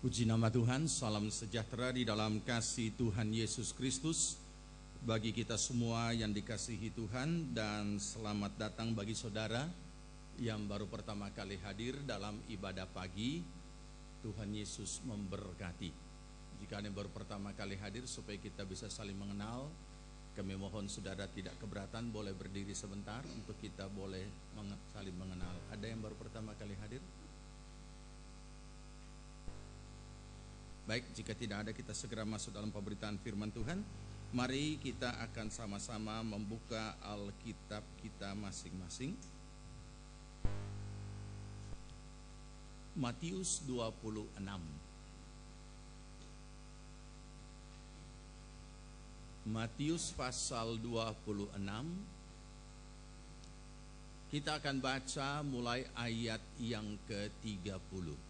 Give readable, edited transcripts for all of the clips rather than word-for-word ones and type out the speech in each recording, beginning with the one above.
Puji nama Tuhan, salam sejahtera di dalam kasih Tuhan Yesus Kristus bagi kita semua yang dikasihi Tuhan, dan selamat datang bagi saudara yang baru pertama kali hadir dalam ibadah pagi. Tuhan Yesus memberkati. Jika Anda baru pertama kali hadir, supaya kita bisa saling mengenal, kami mohon saudara tidak keberatan boleh berdiri sebentar untuk kita boleh saling mengenal. Ada yang baru pertama kali hadir? Baik, jika tidak ada, kita segera masuk dalam pemberitaan firman Tuhan. Mari kita akan sama-sama membuka Alkitab kita masing-masing. Matius 26. Matius pasal 26. Kita akan baca mulai ayat yang ke-30.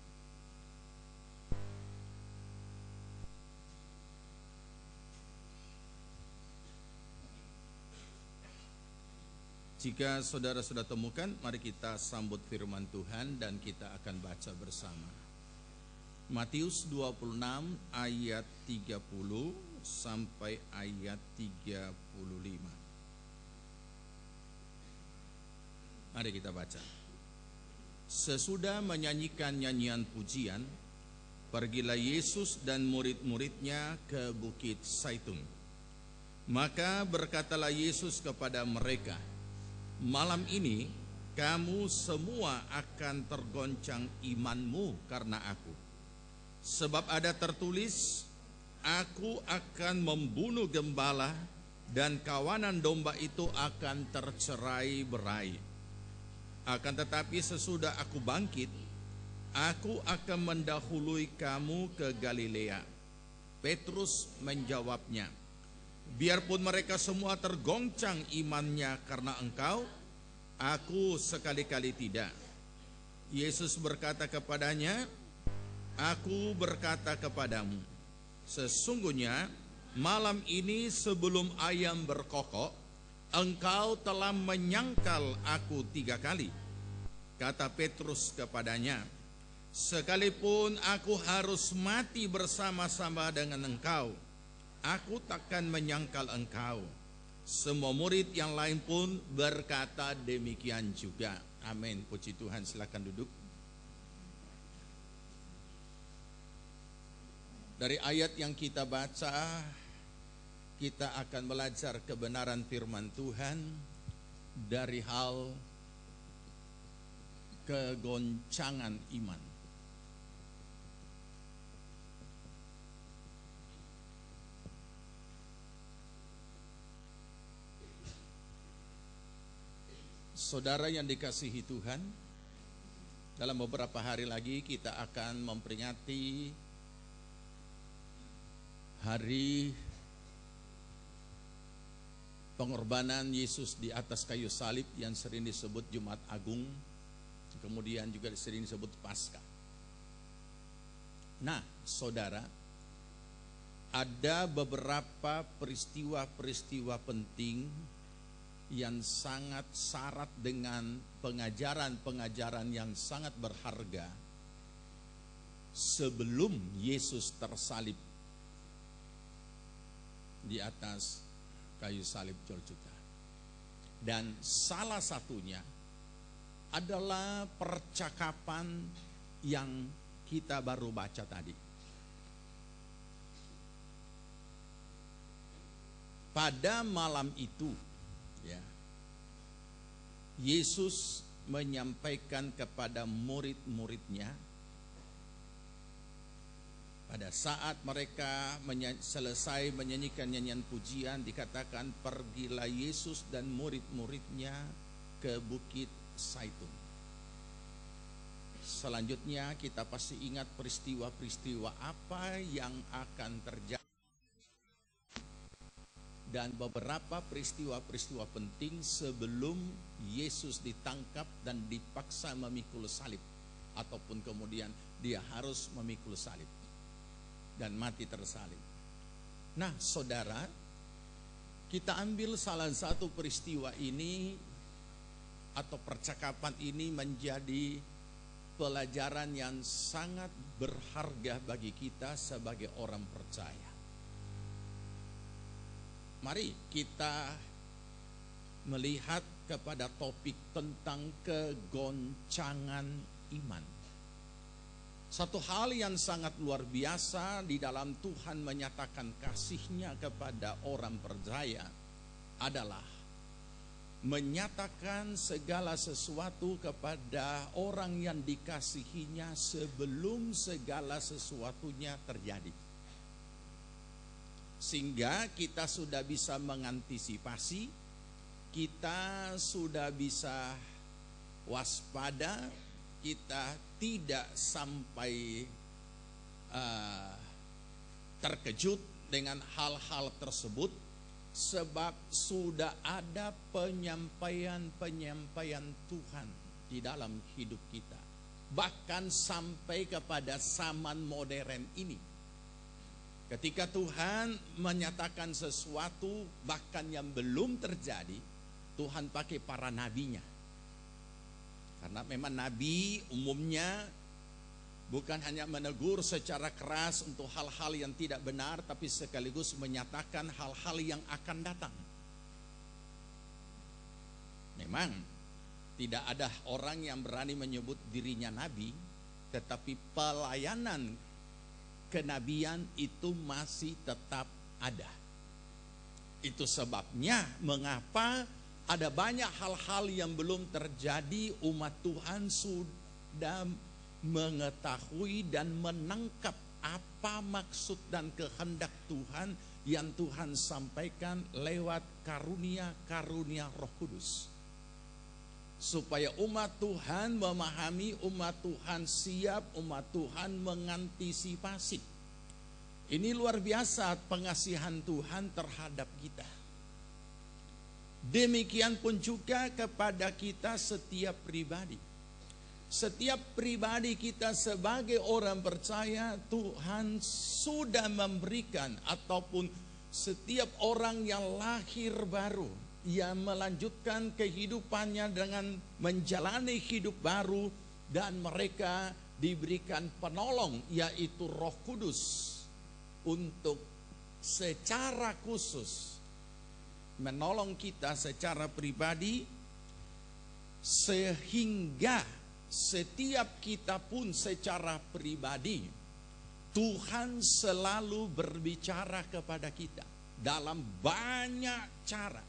Jika saudara sudah temukan, mari kita sambut firman Tuhan dan kita akan baca bersama. Matius 26 ayat 30 sampai ayat 35. Mari kita baca. Sesudah menyanyikan nyanyian pujian, pergilah Yesus dan murid-muridnya ke Bukit Zaitun. Maka berkatalah Yesus kepada mereka, "Malam ini kamu semua akan tergoncang imanmu karena aku. Sebab ada tertulis, aku akan membunuh gembala dan kawanan domba itu akan tercerai-berai. Akan tetapi sesudah aku bangkit, aku akan mendahului kamu ke Galilea." Petrus menjawabnya, "Biarpun mereka semua tergoncang imannya karena engkau, aku sekali-kali tidak." Yesus berkata kepadanya, "Aku berkata kepadamu, sesungguhnya malam ini sebelum ayam berkokok, engkau telah menyangkal aku 3 kali." Kata Petrus kepadanya, "Sekalipun aku harus mati bersama-sama dengan engkau, aku takkan menyangkal engkau." Semua murid yang lain pun berkata demikian juga. Amin. Puji Tuhan. Silakan duduk. Dari ayat yang kita baca, kita akan belajar kebenaran firman Tuhan dari hal kegoncangan iman. Saudara yang dikasihi Tuhan, dalam beberapa hari lagi kita akan memperingati hari pengorbanan Yesus di atas kayu salib yang sering disebut Jumat Agung, kemudian juga sering disebut Paskah. Nah, saudara, ada beberapa peristiwa-peristiwa penting yang sangat syarat dengan pengajaran-pengajaran yang sangat berharga sebelum Yesus tersalib di atas kayu salib Golgota. Dan salah satunya adalah percakapan yang kita baru baca tadi. Pada malam itu, Yesus menyampaikan kepada murid-muridnya pada saat mereka selesai menyanyikan nyanyian pujian, dikatakan pergilah Yesus dan murid-muridnya ke Bukit Zaitun. Selanjutnya kita pasti ingat peristiwa-peristiwa apa yang akan terjadi, dan beberapa peristiwa-peristiwa penting sebelum Yesus ditangkap dan dipaksa memikul salib, ataupun kemudian dia harus memikul salib dan mati tersalib. Nah, saudara, kita ambil salah satu peristiwa ini atau percakapan ini menjadi pelajaran yang sangat berharga bagi kita sebagai orang percaya. Mari kita melihat kepada topik tentang kegoncangan iman. Satu hal yang sangat luar biasa di dalam Tuhan menyatakan kasih-Nya kepada orang percaya adalah menyatakan segala sesuatu kepada orang yang dikasihinya sebelum segala sesuatunya terjadi. Sehingga kita sudah bisa mengantisipasi, kita sudah bisa waspada, kita tidak sampai terkejut dengan hal-hal tersebut, sebab sudah ada penyampaian-penyampaian Tuhan di dalam hidup kita. Bahkan sampai kepada zaman modern ini, ketika Tuhan menyatakan sesuatu bahkan yang belum terjadi, Tuhan pakai para nabinya. Karena memang nabi umumnya bukan hanya menegur secara keras untuk hal-hal yang tidak benar, tapi sekaligus menyatakan hal-hal yang akan datang. Memang tidak ada orang yang berani menyebut dirinya nabi, tetapi pelayanan kenabian itu masih tetap ada. Itu sebabnya mengapa ada banyak hal-hal yang belum terjadi, umat Tuhan sudah mengetahui dan menangkap apa maksud dan kehendak Tuhan yang Tuhan sampaikan lewat karunia-karunia Roh Kudus. Supaya umat Tuhan memahami, umat Tuhan siap, umat Tuhan mengantisipasi. Ini luar biasa pengasihan Tuhan terhadap kita. Demikian pun juga kepada kita setiap pribadi. Setiap pribadi kita sebagai orang percaya, Tuhan sudah memberikan, ataupun setiap orang yang lahir baru, yang melanjutkan kehidupannya dengan menjalani hidup baru, dan mereka diberikan penolong, yaitu Roh Kudus, untuk secara khusus menolong kita secara pribadi, sehingga setiap kita pun secara pribadi Tuhan selalu berbicara kepada kita dalam banyak cara.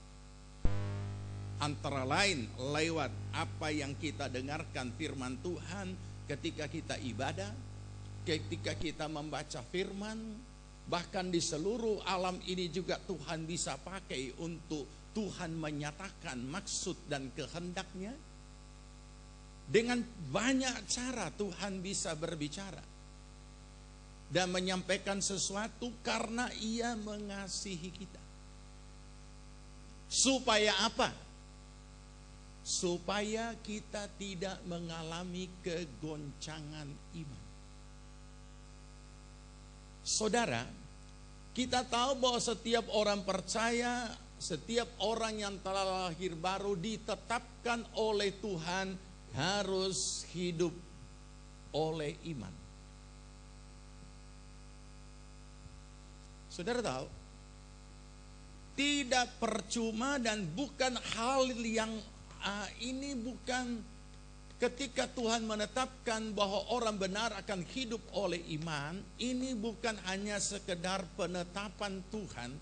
Antara lain lewat apa yang kita dengarkan firman Tuhan ketika kita ibadah, ketika kita membaca firman. Bahkan di seluruh alam ini juga Tuhan bisa pakai untuk Tuhan menyatakan maksud dan kehendaknya. Dengan banyak cara Tuhan bisa berbicara dan menyampaikan sesuatu karena Ia mengasihi kita. Supaya apa? Supaya kita tidak mengalami kegoncangan iman. Saudara, kita tahu bahwa setiap orang percaya, setiap orang yang telah lahir baru ditetapkan oleh Tuhan harus hidup oleh iman. Saudara tahu, tidak percuma dan bukan hal yang ini bukan ketika Tuhan menetapkan bahwa orang benar akan hidup oleh iman, ini bukan hanya sekedar penetapan Tuhan,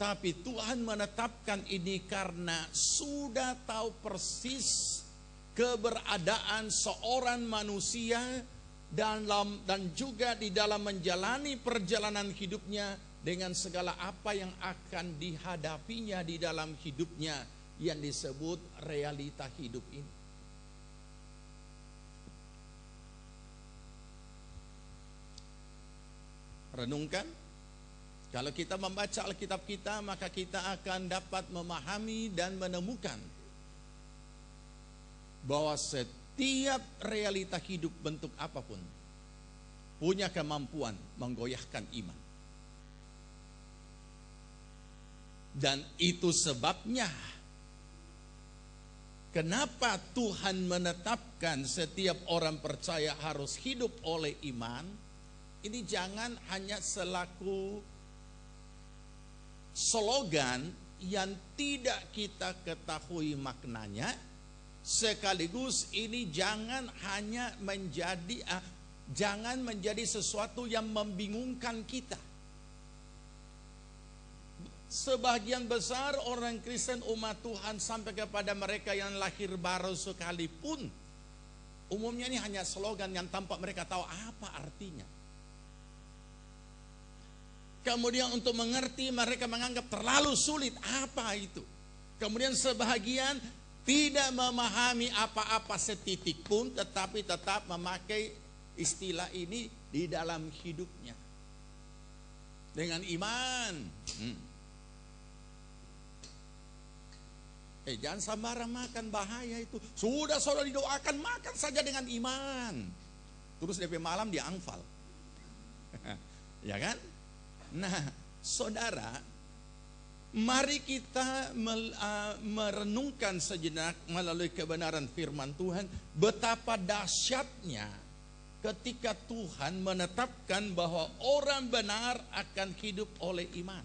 tapi Tuhan menetapkan ini karena sudah tahu persis keberadaan seorang manusia dan juga di dalam menjalani perjalanan hidupnya dengan segala apa yang akan dihadapinya di dalam hidupnya yang disebut realita hidup ini. Renungkan, kalau kita membaca Alkitab kita, maka kita akan dapat memahami dan menemukan bahwa setiap realita hidup bentuk apapun punya kemampuan menggoyahkan iman. Dan itu sebabnya kenapa Tuhan menetapkan setiap orang percaya harus hidup oleh iman? Ini jangan hanya selaku slogan yang tidak kita ketahui maknanya, sekaligus ini jangan hanya menjadi sesuatu yang membingungkan kita. Sebagian besar orang Kristen umat Tuhan sampai kepada mereka yang lahir baru sekalipun, umumnya ini hanya slogan yang tanpa mereka tahu apa artinya. Kemudian untuk mengerti mereka menganggap terlalu sulit, apa itu. Kemudian sebagian tidak memahami apa-apa setitik pun, tetapi tetap memakai istilah ini di dalam hidupnya. Dengan iman. Jangan sembarang makan, bahaya itu. Sudah saudara didoakan, makan saja dengan iman. Terus DP malam dia angfal. Ya kan? Nah, saudara, mari kita merenungkan sejenak melalui kebenaran firman Tuhan, betapa dahsyatnya ketika Tuhan menetapkan bahwa orang benar akan hidup oleh iman.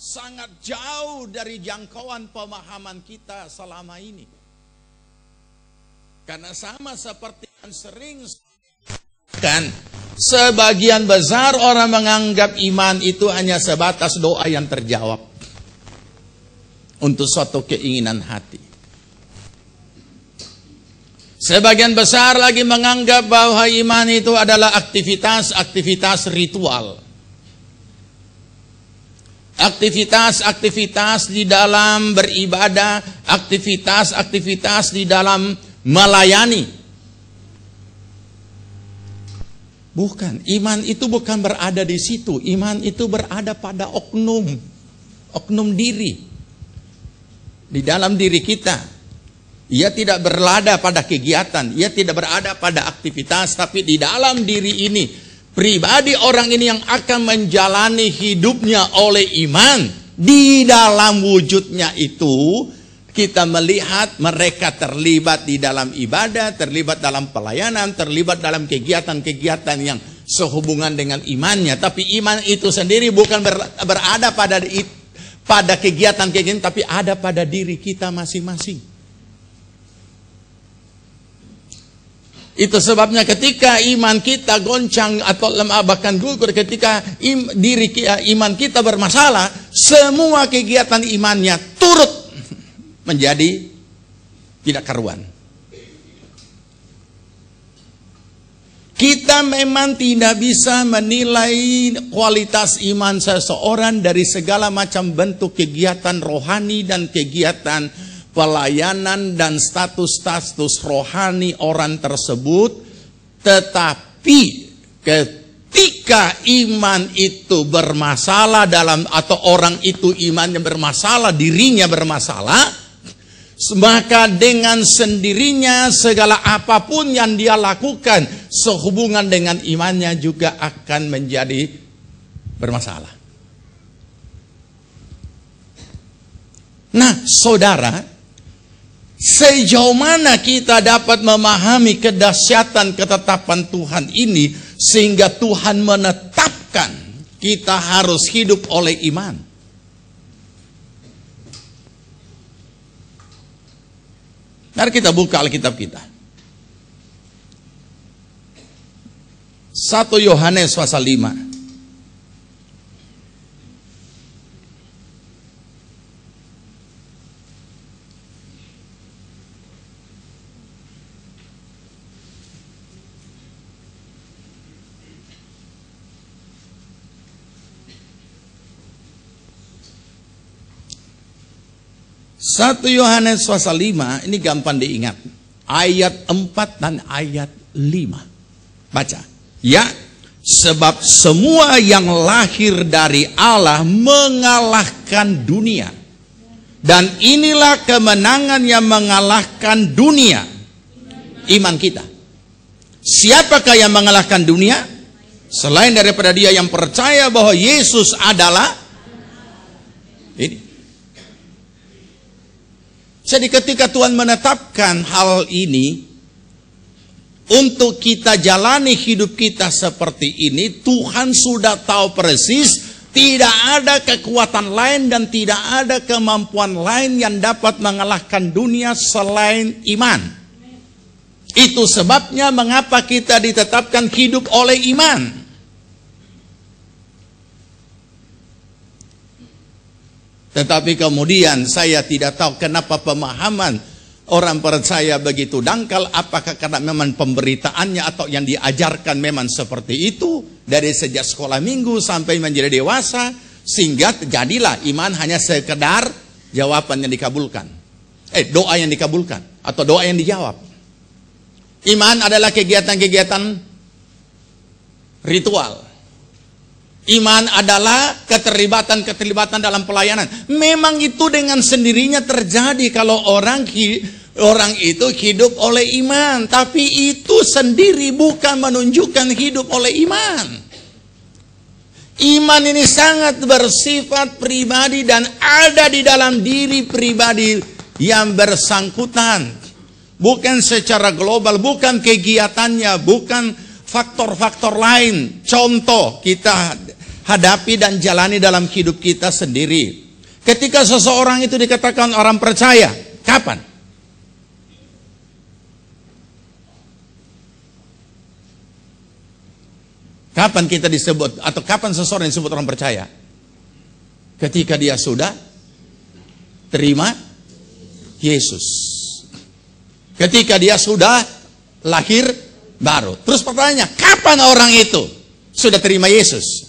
Sangat jauh dari jangkauan pemahaman kita selama ini. Karena sama seperti yang sering kan, sebagian besar orang menganggap iman itu hanya sebatas doa yang terjawab untuk suatu keinginan hati. Sebagian besar lagi menganggap bahwa iman itu adalah aktivitas ritual. Aktivitas di dalam beribadah, aktivitas di dalam melayani. Bukan, iman itu bukan berada di situ. Iman itu berada pada oknum diri. Di dalam diri kita. Ia tidak berada pada kegiatan, ia tidak berada pada aktivitas, tapi di dalam diri ini. Pribadi orang ini yang akan menjalani hidupnya oleh iman. Di dalam wujudnya itu kita melihat mereka terlibat di dalam ibadah, terlibat dalam pelayanan, terlibat dalam kegiatan-kegiatan yang sehubungan dengan imannya. Tapi iman itu sendiri bukan berada pada kegiatan-kegiatan, tapi ada pada diri kita masing-masing. Itu sebabnya ketika iman kita goncang atau lemah bahkan gugur, ketika iman kita bermasalah, semua kegiatan imannya turut menjadi tidak karuan. Kita memang tidak bisa menilai kualitas iman seseorang dari segala macam bentuk kegiatan rohani dan kegiatan pelayanan dan status rohani orang tersebut. Tetapi ketika iman itu bermasalah atau orang itu imannya bermasalah, dirinya bermasalah, maka dengan sendirinya segala apapun yang dia lakukan sehubungan dengan imannya juga akan menjadi bermasalah. Nah, saudara, sejauh mana kita dapat memahami kedahsyatan ketetapan Tuhan ini sehingga Tuhan menetapkan kita harus hidup oleh iman? Mari kita buka Alkitab kita. 1 Yohanes pasal 5. 1 Yohanes pasal 5, ini gampang diingat. Ayat 4 dan ayat 5. Baca. Ya, sebab semua yang lahir dari Allah mengalahkan dunia. Dan inilah kemenangan yang mengalahkan dunia. Iman kita. Siapakah yang mengalahkan dunia? Selain daripada dia yang percaya bahwa Yesus adalah ini. Jadi ketika Tuhan menetapkan hal ini, untuk kita jalani hidup kita seperti ini, Tuhan sudah tahu persis, tidak ada kekuatan lain dan tidak ada kemampuan lain yang dapat mengalahkan dunia selain iman. Itu sebabnya mengapa kita ditetapkan hidup oleh iman. Tetapi kemudian saya tidak tahu kenapa pemahaman orang percaya begitu dangkal. Apakah karena memang pemberitaannya atau yang diajarkan memang seperti itu dari sejak sekolah minggu sampai menjadi dewasa, sehingga jadilah iman hanya sekedar jawaban yang dikabulkan, doa yang dikabulkan atau doa yang dijawab. Iman adalah kegiatan-kegiatan ritual. Iman adalah keterlibatan dalam pelayanan. Memang itu dengan sendirinya terjadi kalau orang itu hidup oleh iman. Tapi itu sendiri bukan menunjukkan hidup oleh iman. Iman ini sangat bersifat pribadi dan ada di dalam diri pribadi yang bersangkutan. Bukan secara global, bukan kegiatannya, bukan faktor-faktor lain. Contoh kita hadapi dan jalani dalam hidup kita sendiri. Ketika seseorang itu dikatakan orang percaya, kapan? Kapan kita disebut, atau kapan seseorang disebut orang percaya? Ketika dia sudah terima Yesus. Ketika dia sudah lahir baru. Terus pertanyaannya, kapan orang itu sudah terima Yesus?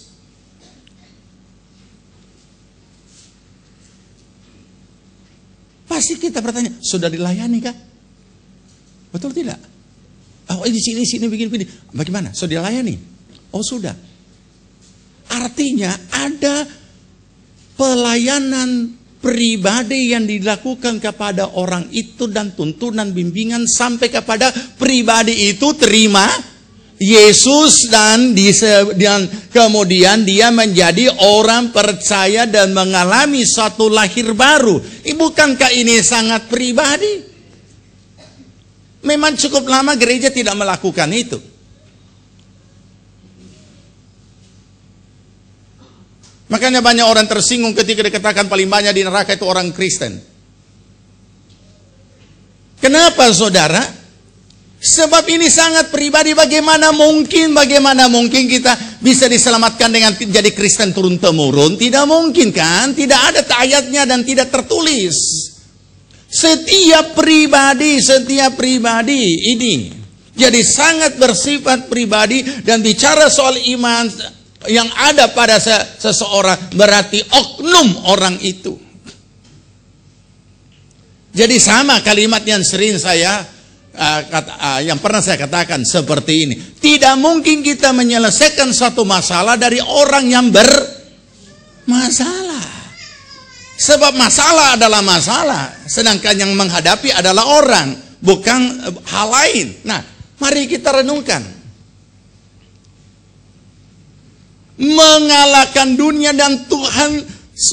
Pasti kita bertanya, sudah dilayani kah? Betul tidak? Oh, di sini begini. Bagaimana? Sudah dilayani? Oh, sudah. Artinya ada pelayanan pribadi yang dilakukan kepada orang itu dan tuntunan bimbingan sampai kepada pribadi itu terima Yesus dan kemudian dia menjadi orang percaya dan mengalami suatu lahir baru. Bukankah ini sangat pribadi? Memang cukup lama gereja tidak melakukan itu. Makanya banyak orang tersinggung ketika dikatakan paling banyak di neraka itu orang Kristen. Kenapa saudara? Sebab ini sangat pribadi. Bagaimana mungkin kita bisa diselamatkan dengan jadi Kristen turun-temurun? Tidak mungkin kan? Tidak ada ayatnya dan tidak tertulis. Setiap pribadi ini jadi sangat bersifat pribadi dan bicara soal iman yang ada pada seseorang berarti oknum orang itu. Jadi sama kalimat yang sering yang pernah saya katakan seperti ini. Tidak mungkin kita menyelesaikan satu masalah dari orang yang bermasalah. Sebab masalah adalah masalah, sedangkan yang menghadapi adalah orang, bukan hal lain. Nah, mari kita renungkan. Mengalahkan dunia, dan Tuhan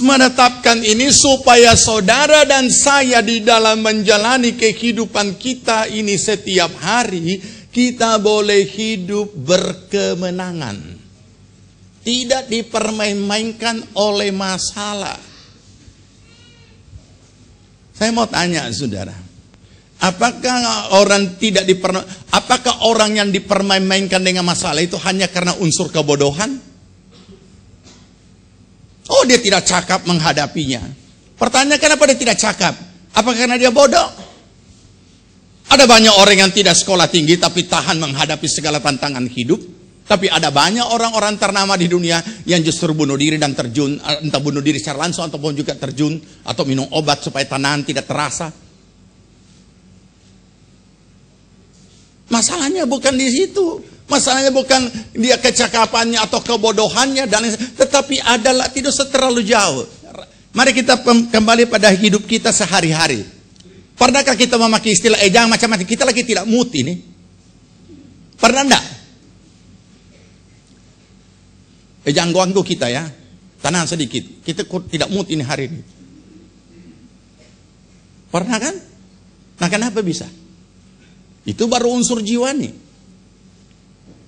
menetapkan ini supaya saudara dan saya di dalam menjalani kehidupan kita ini setiap hari, kita boleh hidup berkemenangan. Tidak dipermain-mainkan oleh masalah. Saya mau tanya saudara, apakah orang yang dipermain-mainkan dengan masalah itu hanya karena unsur kebodohan? Oh, dia tidak cakap menghadapinya. Pertanyaan, kenapa dia tidak cakap? Apakah karena dia bodoh? Ada banyak orang yang tidak sekolah tinggi tapi tahan menghadapi segala tantangan hidup. Tapi ada banyak orang-orang ternama di dunia yang justru bunuh diri dan terjun, entah bunuh diri secara langsung ataupun juga terjun atau minum obat supaya tanaman tidak terasa. Masalahnya bukan di situ. Masalahnya bukan dia kecakapannya atau kebodohannya, tetapi adalah tidak terlalu jauh. Mari kita kembali pada hidup kita sehari-hari. Pernahkah kita memakai istilah jangan macam-macam? Kita lagi tidak mood ini. Pernah enggak? Jangan ganggu kita ya. Tenang sedikit. Kita tidak mood ini hari ini. Pernah kan? Nah, kenapa bisa? Itu baru unsur jiwani.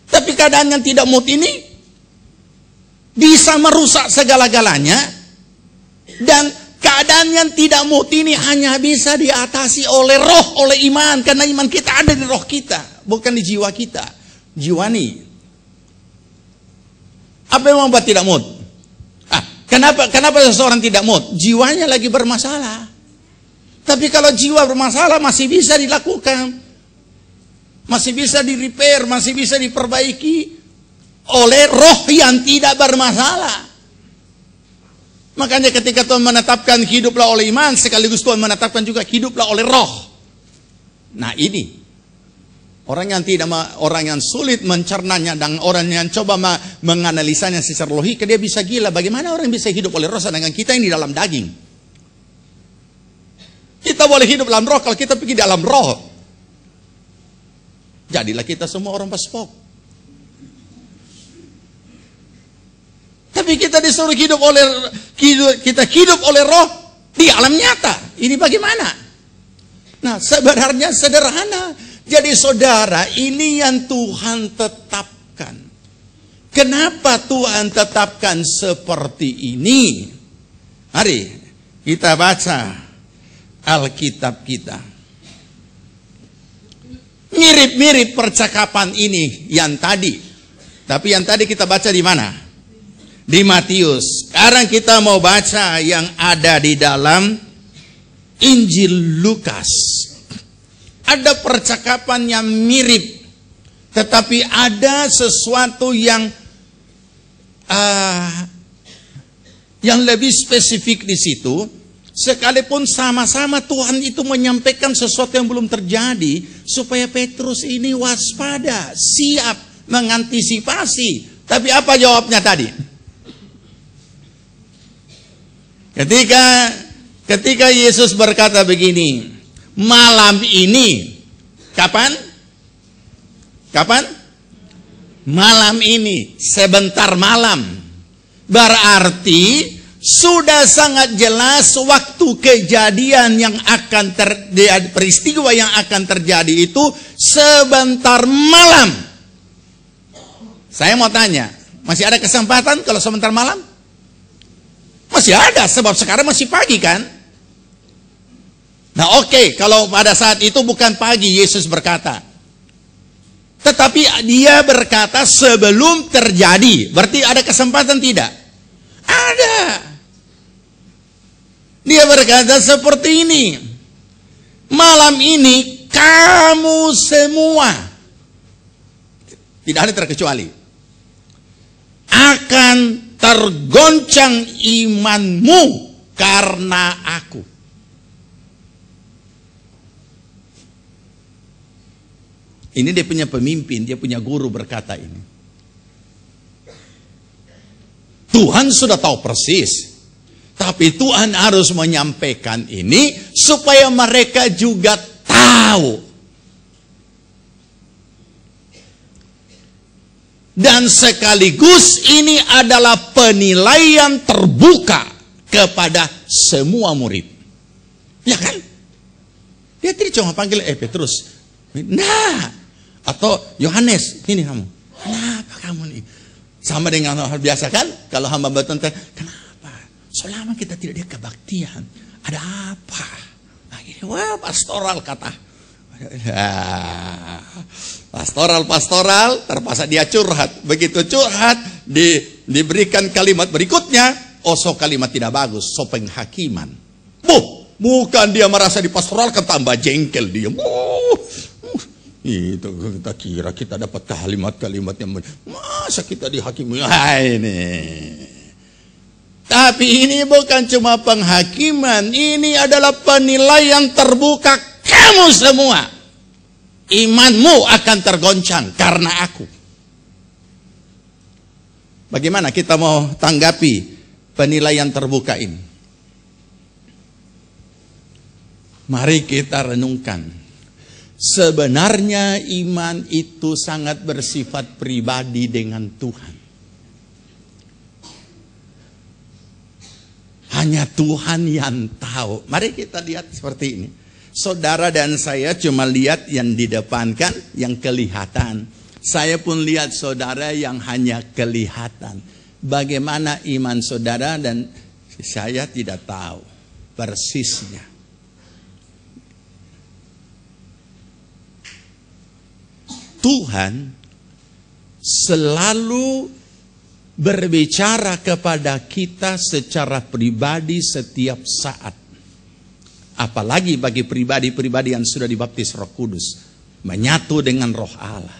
Tapi keadaan yang tidak mood ini bisa merusak segala-galanya, dan keadaan yang tidak mood ini hanya bisa diatasi oleh roh, oleh iman, karena iman kita ada di roh kita, bukan di jiwa kita. Jiwani. Apa yang membuat tidak mood? Kenapa seseorang tidak mood? Jiwanya lagi bermasalah. Tapi kalau jiwa bermasalah masih bisa dilakukan, masih bisa di-repair, masih bisa diperbaiki oleh roh yang tidak bermasalah. Makanya ketika Tuhan menetapkan hiduplah oleh iman, sekaligus Tuhan menetapkan juga hiduplah oleh roh. Nah, ini orang yang sulit mencernanya, dan orang yang coba menganalisanya secara logika, dia bisa gila. Bagaimana orang bisa hidup oleh roh sedangkan kita ini dalam daging? Kita boleh hidup dalam roh kalau kita pergi dalam roh. Jadilah kita semua orang paspok. Tapi kita disuruh hidup oleh roh di alam nyata. Ini bagaimana? Nah, sebenarnya sederhana. Jadi saudara, ini yang Tuhan tetapkan. Kenapa Tuhan tetapkan seperti ini? Mari kita baca Alkitab kita. Mirip-mirip percakapan ini yang tadi. Tapi yang tadi kita baca di mana? Di Matius. Sekarang kita mau baca yang ada di dalam Injil Lukas. Ada percakapan yang mirip, tetapi ada sesuatu yang lebih spesifik di situ. Sekalipun sama-sama Tuhan itu menyampaikan sesuatu yang belum terjadi, supaya Petrus ini waspada, siap mengantisipasi. Tapi apa jawabnya tadi? Ketika Yesus berkata begini, malam ini, kapan? Malam ini, sebentar malam. Berarti sudah sangat jelas waktu kejadian yang akan terjadi, peristiwa yang akan terjadi itu sebentar malam. Saya mau tanya, masih ada kesempatan kalau sebentar malam? Masih ada, sebab sekarang masih pagi kan? Nah, oke, kalau pada saat itu bukan pagi Yesus berkata, tetapi dia berkata sebelum terjadi, berarti ada kesempatan tidak? Ada. Dia berkata seperti ini, malam ini kamu semua, tidak ada terkecuali, akan tergoncang imanmu karena aku. Ini dia punya pemimpin, dia punya guru berkata ini. Tuhan sudah tahu persis, tapi Tuhan harus menyampaikan ini supaya mereka juga tahu. Dan sekaligus ini adalah penilaian terbuka kepada semua murid. Ya kan? Dia tidak cuma panggil Petrus. Nah, atau Yohanes, ini kamu. Kenapa kamu nih? Sama dengan hal biasa kan? Kalau hamba bertanya, kenapa? Selama kita tidak ada kebaktian, ada apa? Nah, ini, wah, pastoral kata. Pastoral, terpaksa dia curhat. Begitu curhat, diberikan kalimat berikutnya. So kalimat tidak bagus, so penghakiman. Bukan dia merasa dipastoralkan, tambah jengkel dia. Itu kita kira kita dapat kalimat-kalimat yang masa kita dihakimi. Ini. Tapi ini bukan cuma penghakiman, ini adalah penilaian terbuka kamu semua. Imanmu akan tergoncang karena aku. Bagaimana kita mau tanggapi penilaian terbuka ini? Mari kita renungkan. Sebenarnya iman itu sangat bersifat pribadi dengan Tuhan. hanya Tuhan yang tahu. Mari kita lihat seperti ini. Saudara dan saya cuma lihat yang didepankan, yang kelihatan. Saya pun lihat saudara yang hanya kelihatan. Bagaimana iman saudara dan saya tidak tahu persisnya. Tuhan selalu berbicara kepada kita secara pribadi setiap saat. Apalagi bagi pribadi-pribadi yang sudah dibaptis Roh Kudus, menyatu dengan Roh Allah.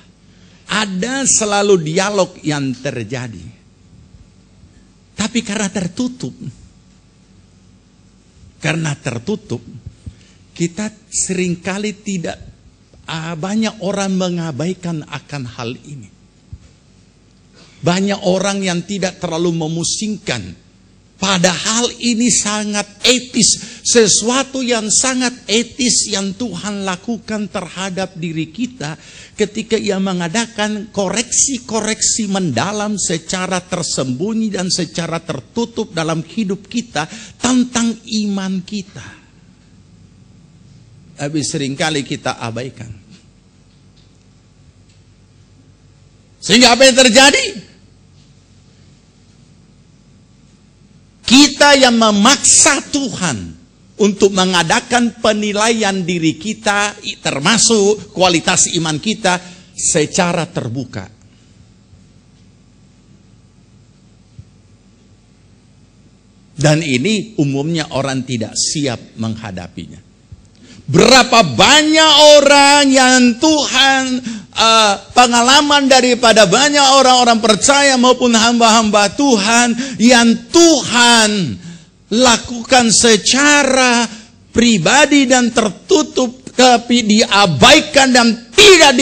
Ada selalu dialog yang terjadi. Tapi karena tertutup, kita seringkali tidak, banyak orang mengabaikan akan hal ini. Banyak orang yang tidak terlalu memusingkan. Padahal ini sangat etis. Sesuatu yang sangat etis yang Tuhan lakukan terhadap diri kita. Ketika ia mengadakan koreksi-koreksi mendalam secara tersembunyi dan secara tertutup dalam hidup kita. Tentang iman kita. Tapi seringkali kita abaikan. Sehingga apa yang terjadi? Kita yang memaksa Tuhan untuk mengadakan penilaian diri kita, termasuk kualitas iman kita, secara terbuka. Dan ini umumnya orang tidak siap menghadapinya. Berapa banyak orang yang Tuhan, pengalaman daripada banyak orang-orang percaya maupun hamba-hamba Tuhan yang Tuhan lakukan secara pribadi dan tertutup, tapi diabaikan dan tidak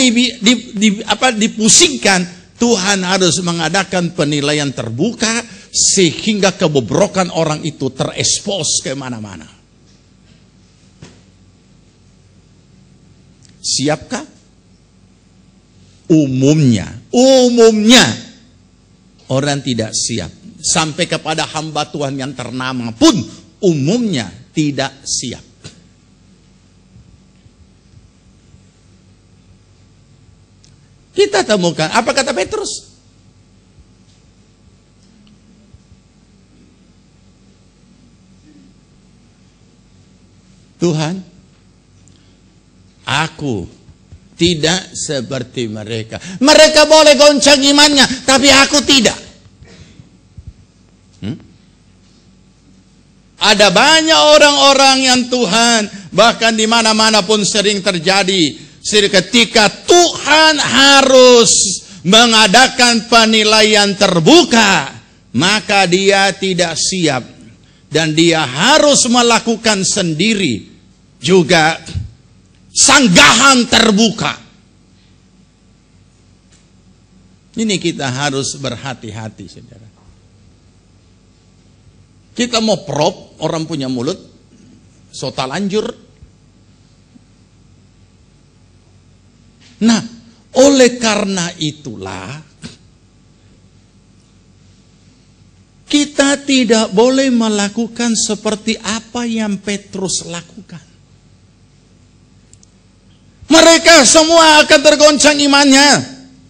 dipusingkan. Tuhan harus mengadakan penilaian terbuka sehingga kebobrokan orang itu terekspos kemana-mana. Siapkah? Umumnya orang tidak siap. Sampai kepada hamba Tuhan yang ternama pun umumnya tidak siap. Kita temukan, apa kata Petrus? Tuhan, aku tidak seperti mereka. Mereka boleh goncang imannya, tapi aku tidak. Ada banyak orang-orang yang Tuhan, bahkan di mana-mana pun sering terjadi. Ketika Tuhan harus mengadakan penilaian terbuka, maka dia tidak siap. Dan dia harus melakukan sendiri juga sanggahan terbuka. Ini kita harus berhati-hati, saudara. Kita mau prop, orang punya mulut, sota lanjur. Nah, oleh karena itulah, kita tidak boleh melakukan seperti apa yang Petrus lakukan. Mereka semua akan tergoncang imannya.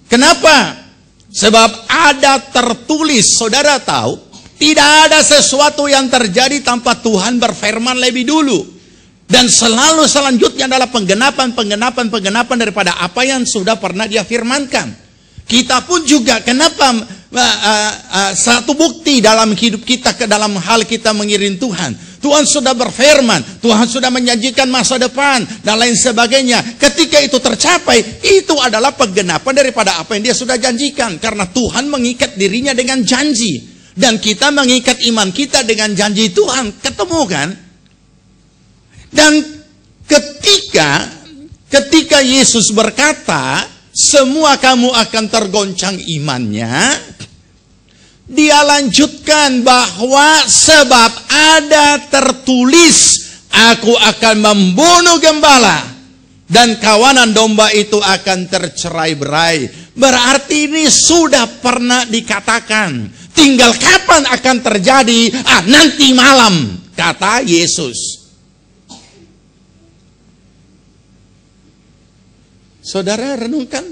Kenapa? Sebab ada tertulis, saudara tahu, tidak ada sesuatu yang terjadi tanpa Tuhan berfirman lebih dulu. Dan selalu selanjutnya adalah penggenapan daripada apa yang sudah pernah dia firmankan. Kita pun juga, kenapa satu bukti dalam hidup kita, ke dalam hal kita mengiring Tuhan. Tuhan sudah berfirman, Tuhan sudah menjanjikan masa depan, dan lain sebagainya. Ketika itu tercapai, itu adalah penggenapan daripada apa yang dia sudah janjikan. Karena Tuhan mengikat dirinya dengan janji. Dan kita mengikat iman kita dengan janji Tuhan. Ketemu kan? Dan ketika Yesus berkata, semua kamu akan tergoncang imannya, dia lanjutkan bahwa sebab ada tertulis, aku akan membunuh gembala dan kawanan domba itu akan tercerai-berai. Berarti ini sudah pernah dikatakan. Tinggal kapan akan terjadi? Nanti malam, kata Yesus. Saudara renungkan.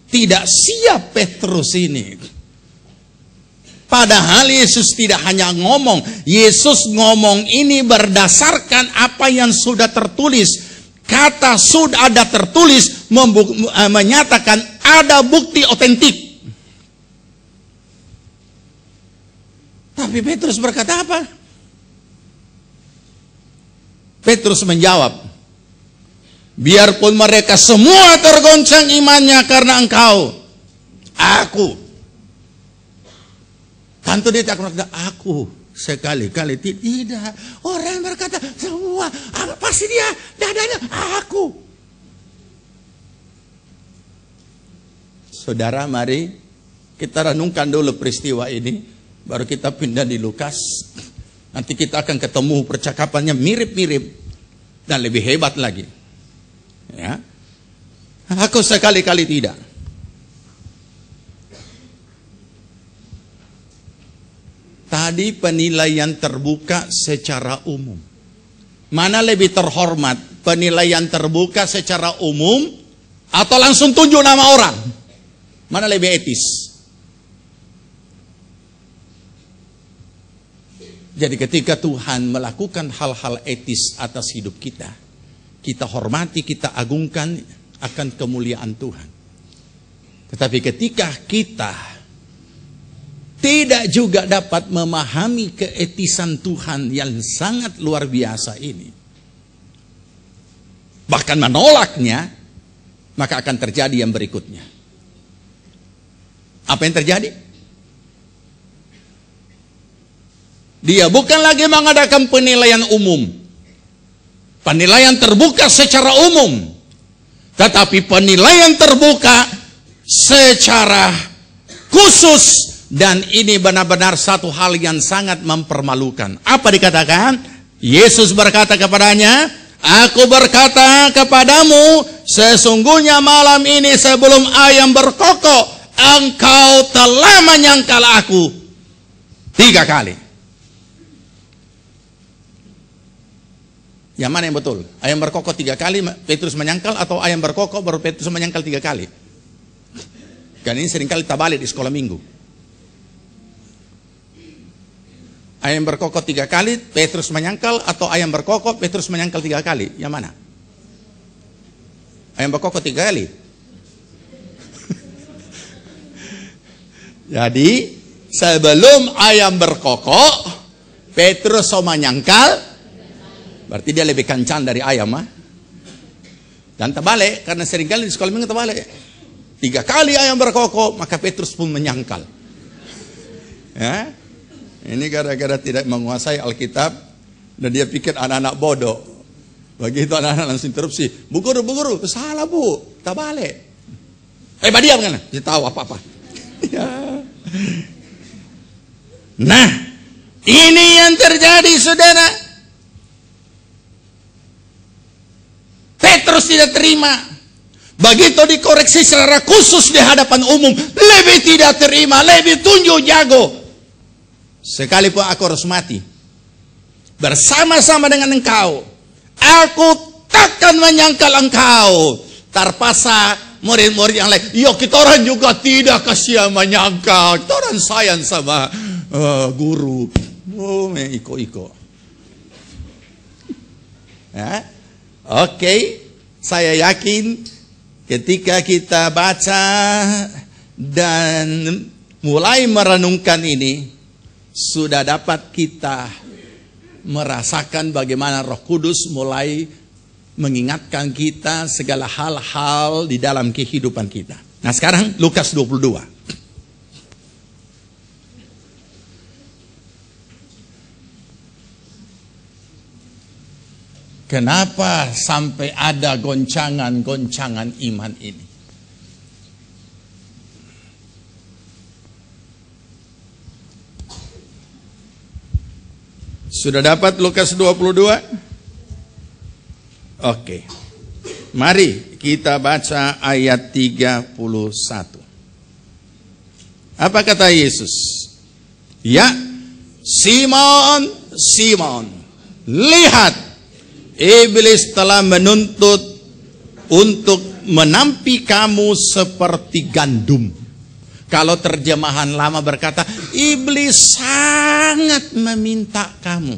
Tidak siap Petrus ini. Padahal Yesus tidak hanya ngomong. Yesus ngomong ini berdasarkan apa yang sudah tertulis. Kata sudah ada tertulis menyatakan ada bukti otentik. Tapi Petrus berkata apa? Petrus menjawab, biarpun mereka semua tergoncang imannya karena engkau, aku. Tentu dia tak berkata, aku sekali-kali tidak. Orang berkata, semua, pasti dia, dadanya, aku. Saudara, mari kita renungkan dulu peristiwa ini. Baru kita pindah di Lukas. Nanti kita akan ketemu percakapannya mirip-mirip dan lebih hebat lagi. Ya. Aku sekali-kali tidak. Tadi penilaian terbuka secara umum. Mana lebih terhormat? Penilaian terbuka secara umum atau langsung tunjuk nama orang? Mana lebih etis? Jadi ketika Tuhan melakukan hal-hal etis atas hidup kita, kita hormati, kita agungkan akan kemuliaan Tuhan. Tetapi ketika kita tidak juga dapat memahami keetisan Tuhan yang sangat luar biasa ini, bahkan menolaknya, maka akan terjadi yang berikutnya. Apa yang terjadi? Dia bukan lagi mengadakan penilaian umum. Penilaian terbuka secara umum. Tetapi penilaian terbuka secara khusus. Dan ini benar-benar satu hal yang sangat mempermalukan. Apa dikatakan? Yesus berkata kepadanya, aku berkata kepadamu, sesungguhnya malam ini sebelum ayam berkokok, engkau telah menyangkal aku 3 kali. Yang mana yang betul? Ayam berkokok 3 kali Petrus menyangkal, atau ayam berkokok baru Petrus menyangkal 3 kali? Kan ini seringkali terbalik di sekolah minggu. Ayam berkokok 3 kali Petrus menyangkal, atau ayam berkokok Petrus menyangkal 3 kali? Yang mana? Ayam berkokok 3 kali. Jadi sebelum ayam berkokok Petrus menyangkal, berarti dia lebih kencang dari ayam. Dan terbalik, karena seringkali di sekolah minggu terbalik. 3 kali ayam berkokok, maka Petrus pun menyangkal. Ya? Ini gara-gara tidak menguasai Alkitab, dan dia pikir anak-anak bodoh. Begitu anak-anak langsung interupsi, bu guru, salah bu, terbalik. Diam kan? Dia tahu apa-apa. Ya. Nah, ini yang terjadi, saudara. Petrus tidak terima. Begitu dikoreksi secara khusus di hadapan umum, lebih tidak terima, lebih tunjuk jago. Sekalipun aku harus mati bersama-sama dengan engkau, aku takkan menyangkal engkau. Terpaksa murid-murid yang lain, ya kita orang juga tidak kasihan menyangkal, kita orang sayang sama guru. Oh, iko-iko. Ya? Oke, saya yakin ketika kita baca dan mulai merenungkan ini, sudah dapat kita merasakan bagaimana Roh Kudus mulai mengingatkan kita segala hal-hal di dalam kehidupan kita. Nah sekarang Lukas 22. Kenapa sampai ada goncangan-goncangan iman ini? Sudah dapat Lukas 22? Oke. Mari kita baca ayat 31. Apa kata Yesus? Ya, Simon, Simon, lihat, iblis telah menuntut untuk menampi kamu seperti gandum. Kalau terjemahan lama berkata, iblis sangat meminta kamu.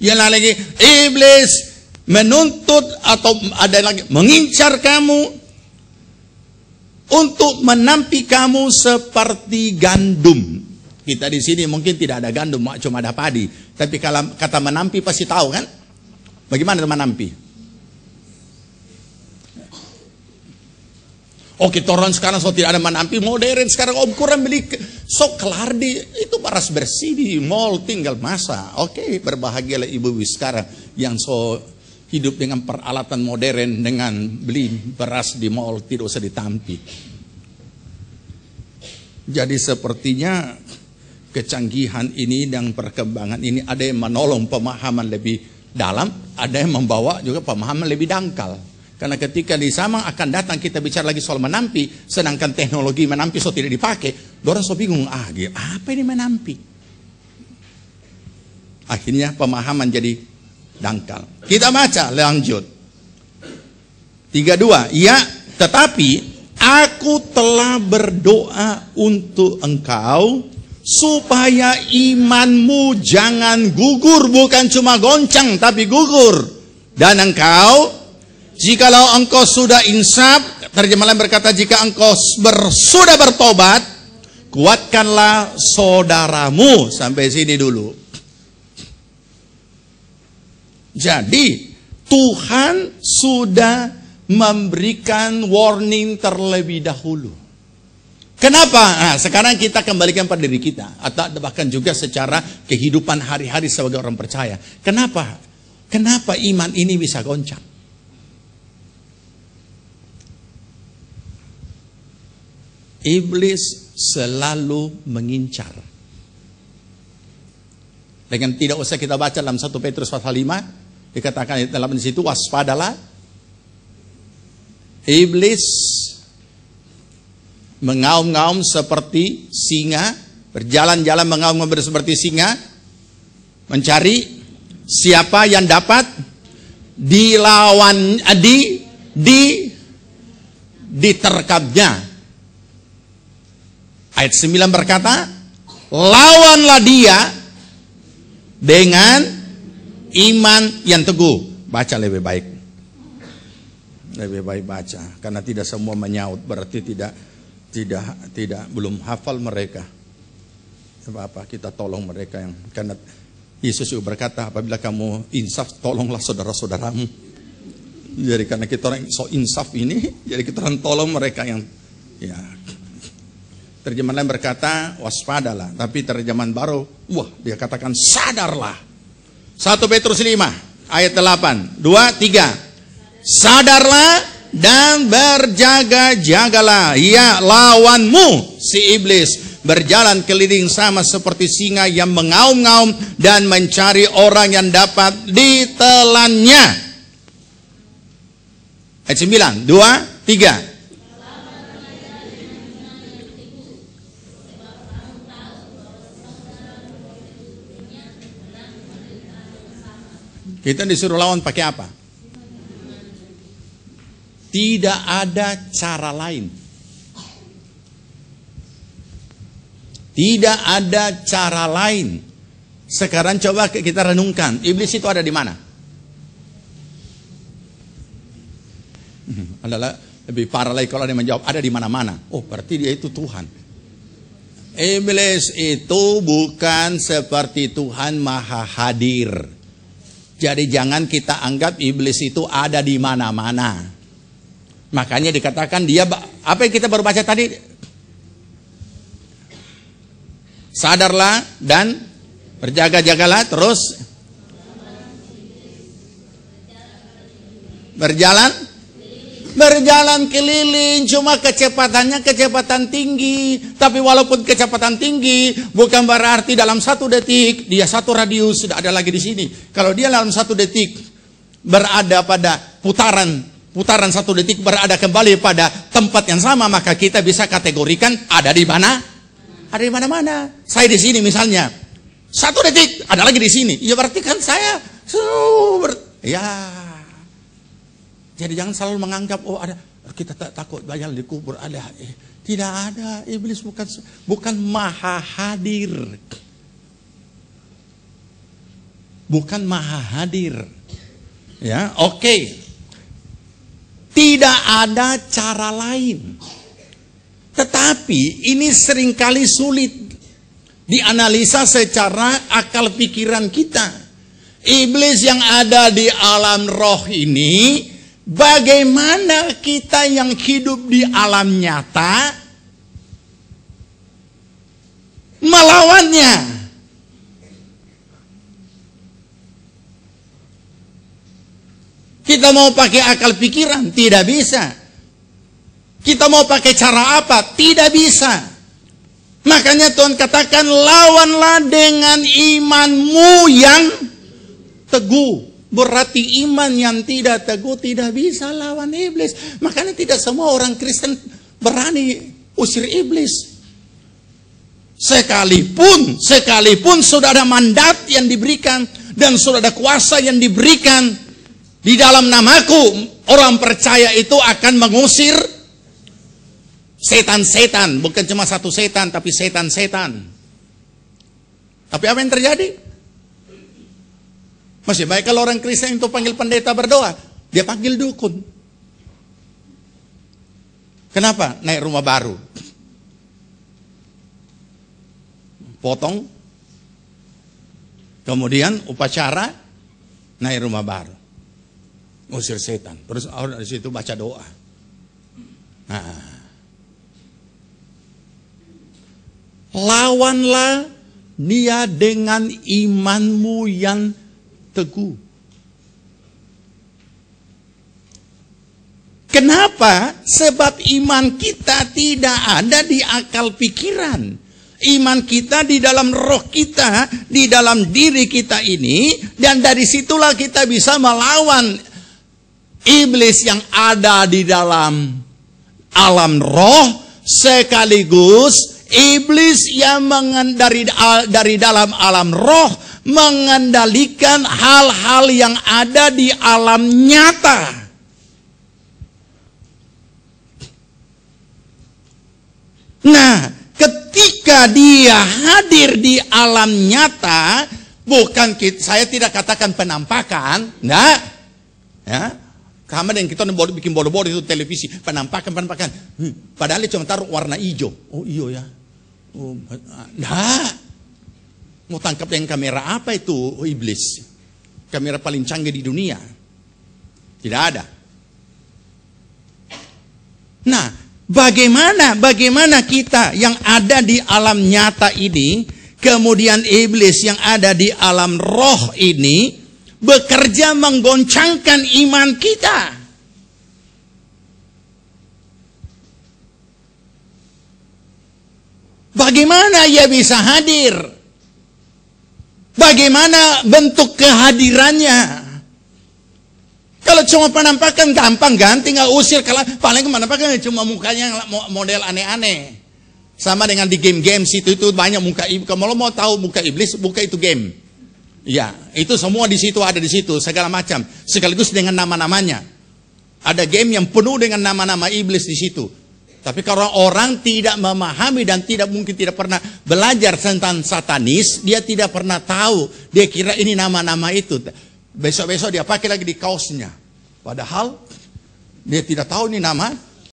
Yang lagi, iblis menuntut atau ada lagi mengincar kamu untuk menampi kamu seperti gandum. Kita di sini mungkin tidak ada gandum, cuma ada padi. Tapi kalau kata menampi pasti tahu kan? Bagaimana menampi? Oke, orang sekarang tidak ada menampi modern sekarang. Om kurang beli kelar di itu beras bersih di mall tinggal masak. Oke, berbahagialah ibu-ibu sekarang yang hidup dengan peralatan modern dengan beli beras di mall tidak usah ditampi. Jadi sepertinya kecanggihan ini dan perkembangan ini ada yang menolong pemahaman lebih dalam, ada yang membawa juga pemahaman lebih dangkal. Karena ketika di zaman akan datang kita bicara lagi soal menampi, sedangkan teknologi menampi tidak dipakai, orang bingung, apa ini menampi? Akhirnya pemahaman jadi dangkal. Kita baca lanjut. 32. Ya, tetapi aku telah berdoa untuk engkau supaya imanmu jangan gugur, bukan cuma goncang tapi gugur. Dan engkau, jikalau engkau sudah insaf, terjemahan berkata jika engkau sudah bertobat, kuatkanlah saudaramu. Sampai sini dulu. Jadi Tuhan sudah memberikan warning terlebih dahulu. Kenapa? Nah, sekarang kita kembalikan pada diri kita, atau bahkan juga secara kehidupan hari-hari sebagai orang percaya. Kenapa? Kenapa iman ini bisa goncang? Iblis selalu mengincar. Dengan tidak usah kita baca dalam 1 Petrus pasal 5, dikatakan dalam di situ, waspadalah. Iblis mengaum-ngaum seperti singa, berjalan-jalan mengaum-ngaum seperti singa, mencari siapa yang dapat dilawan, diterkapnya. Ayat 9 berkata, lawanlah dia dengan iman yang teguh. Baca lebih baik. Lebih baik baca. Karena tidak semua menyaut. Berarti tidak belum hafal mereka. Apa kita tolong mereka yang, karena Yesus juga berkata, apabila kamu insaf, tolonglah saudara-saudaramu. Jadi karena kita orang so insaf ini, jadi kita orang tolong mereka yang ya. Terjemahan lain berkata waspadalah, tapi terjemahan baru, dia katakan sadarlah. 1 Petrus 5 ayat 8, 2, 3. Sadarlah dan berjaga-jagalah. Ya, lawanmu si iblis berjalan keliling sama seperti singa yang mengaum-ngaum dan mencari orang yang dapat ditelannya. Ayat 9, 2, 3. Kita disuruh lawan pakai apa? Tidak ada cara lain. Tidak ada cara lain. Sekarang coba kita renungkan, iblis itu ada di mana? Adalah lebih parah lagi kalau dia menjawab ada di mana-mana. Oh, berarti dia itu Tuhan. Iblis itu bukan seperti Tuhan maha hadir. Jadi jangan kita anggap iblis itu ada di mana-mana. Makanya dikatakan dia, apa yang kita baru baca tadi? Sadarlah dan berjaga-jagalah, terus berjalan keliling, cuma kecepatannya kecepatan tinggi. Tapi walaupun kecepatan tinggi, bukan berarti dalam 1 detik dia 1 radius sudah ada lagi di sini. Kalau dia dalam 1 detik berada pada putaran putaran 1 detik berada kembali pada tempat yang sama, maka kita bisa kategorikan ada di mana? Ada di mana-mana. Saya di sini misalnya, 1 detik ada lagi di sini. Ya berarti kan saya ya. Jadi jangan selalu menganggap ada, kita tak takut bayang di kubur ada. Tidak ada. Iblis bukan maha hadir. Bukan maha hadir. Ya, oke. Tidak ada cara lain. Tetapi ini seringkali sulit dianalisa secara akal pikiran kita. Iblis yang ada di alam roh ini, bagaimana kita yang hidup di alam nyata melawannya? Kita mau pakai akal pikiran? Tidak bisa. Kita mau pakai cara apa? Tidak bisa. Makanya Tuhan katakan, lawanlah dengan imanmu yang teguh. Berarti iman yang tidak teguh tidak bisa lawan iblis. Makanya tidak semua orang Kristen berani usir iblis. Sekalipun sudah ada mandat yang diberikan dan sudah ada kuasa yang diberikan, di dalam namaku, orang percaya itu akan mengusir setan-setan. Bukan cuma satu setan, tapi setan-setan. Tapi apa yang terjadi? Masih baik kalau orang Kristen itu panggil pendeta berdoa, dia panggil dukun. Kenapa? Naik rumah baru. Potong. Kemudian upacara, naik rumah baru. Usir setan. Terus dari situ baca doa. Nah. Lawanlah dia dengan imanmu yang teguh. Kenapa? Sebab iman kita tidak ada di akal pikiran. Iman kita di dalam roh kita, di dalam diri kita ini, dan dari situlah kita bisa melawan iblis yang ada di dalam alam roh, sekaligus iblis yang dari dalam alam roh mengendalikan hal-hal yang ada di alam nyata. Nah, ketika dia hadir di alam nyata, bukan saya tidak katakan penampakan, nah, ya. Sama dengan kita bikin bodoh-bodoh itu televisi, penampakan. Padahal cuma taruh warna hijau. Oh iya ya. Oh, nah, mau tangkap dengan kamera apa itu? Oh, iblis. Kamera paling canggih di dunia. Tidak ada. Nah, bagaimana kita yang ada di alam nyata ini, kemudian iblis yang ada di alam roh ini bekerja menggoncangkan iman kita. Bagaimana ia bisa hadir? Bagaimana bentuk kehadirannya? Kalau cuma penampakan gampang, tinggal usir. Kalau paling penampakan cuma mukanya model aneh-aneh. Sama dengan di game-game situ itu banyak muka iblis. Kalau mau tahu muka iblis, buka itu game. Ya, itu semua di situ ada di situ, segala macam. Sekaligus dengan nama-namanya. Ada game yang penuh dengan nama-nama iblis di situ. Tapi kalau orang tidak memahami dan mungkin tidak pernah belajar tentang satanis, dia tidak pernah tahu. Dia kira ini nama-nama itu. Besok-besok dia pakai lagi di kaosnya. Padahal dia tidak tahu ini nama